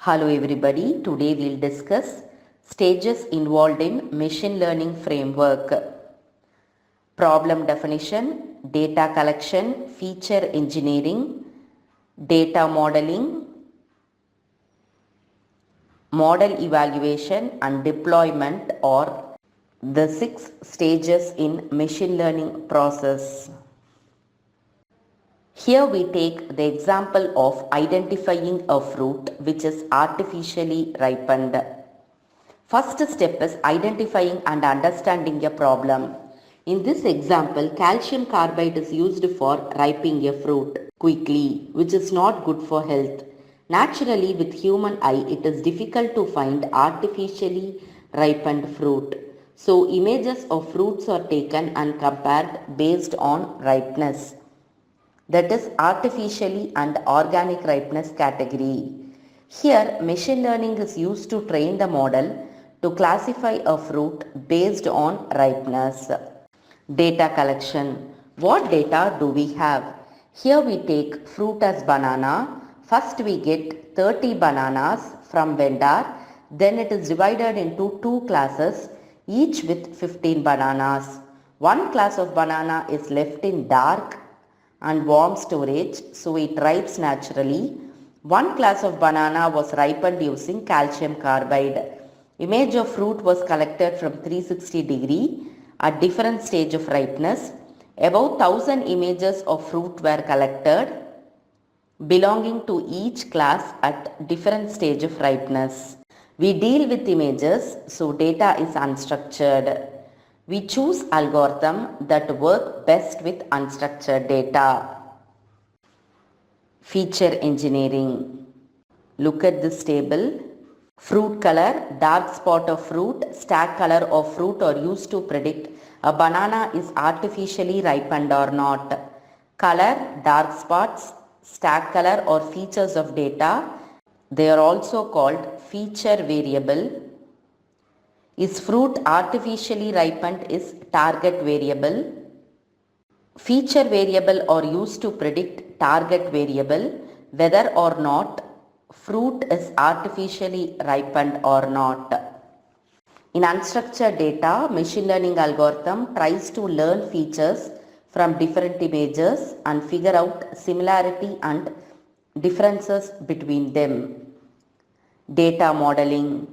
Hello everybody, today we'll discuss stages involved in machine learning framework. Problem definition, data collection, feature engineering, data modeling, model evaluation and deployment are the 6 stages in machine learning process. Here we take the example of identifying a fruit which is artificially ripened. First step is identifying and understanding a problem. In this example, calcium carbide is used for ripening a fruit quickly, which is not good for health. Naturally, with human eye, it is difficult to find artificially ripened fruit. So, images of fruits are taken and compared based on ripeness, that is artificially and organic ripeness category. Here, machine learning is used to train the model to classify a fruit based on ripeness. Data collection. What data do we have? Here we take fruit as banana. First we get 30 bananas from vendor. Then it is divided into two classes, each with 15 bananas. One class of banana is left in dark and warm storage, so it ripens naturally. One class of banana was ripened using calcium carbide. Image of fruit was collected from 360 degree at different stage of ripeness. About 1000 images of fruit were collected belonging to each class at different stage of ripeness. We deal with images, so data is unstructured. We choose algorithm that work best with unstructured data. Feature engineering. Look at this table. Fruit color, dark spot of fruit, stack color of fruit are used to predict a banana is artificially ripened or not. Color, dark spots, stack color or features of data. They are also called feature variable. Is fruit artificially ripened is target variable. Feature variable are used to predict target variable, whether or not fruit is artificially ripened or not. In unstructured data, machine learning algorithm tries to learn features from different images and figure out similarity and differences between them. Data modeling.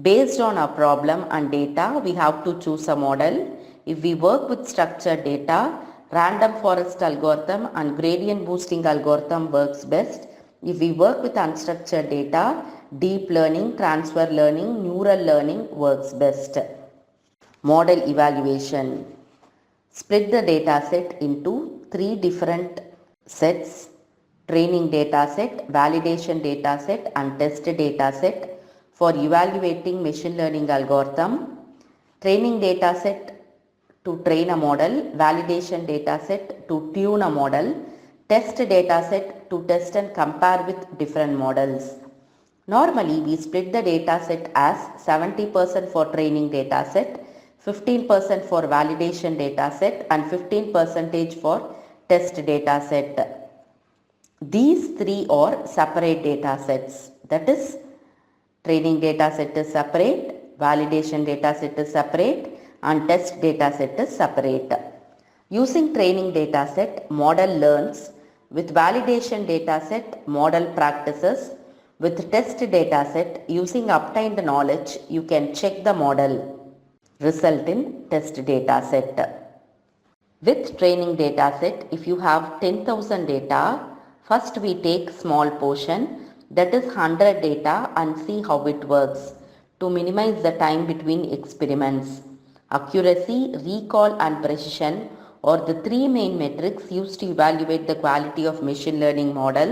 Based on a problem and data, we have to choose a model. If we work with structured data, random forest algorithm and gradient boosting algorithm works best. If we work with unstructured data, deep learning, transfer learning, neural learning works best. Model evaluation. Split the data set into 3 different sets: training data set, validation data set and test data set for evaluating machine learning algorithm. Training data set to train a model, validation data set to tune a model, test data set to test and compare with different models. Normally, we split the data set as 70% for training data set, 15% for validation data set and 15% for test data set. These 3 are separate data sets. That is, training data set is separate, validation data set is separate and test data set is separate. Using training data set, model learns. With validation data set, model practices. With test data set, using obtained knowledge, you can check the model. Result in test data set. With training data set, if you have 10,000 data, first we take small portion, that is 100 data, and see how it works to minimize the time between experiments. Accuracy, recall and precision are the 3 main metrics used to evaluate the quality of machine learning model.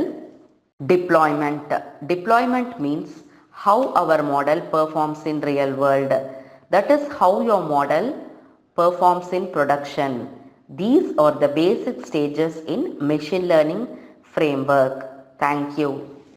Deployment. Deployment means how our model performs in real world. That is how your model performs in production. These are the basic stages in machine learning framework. Thank you.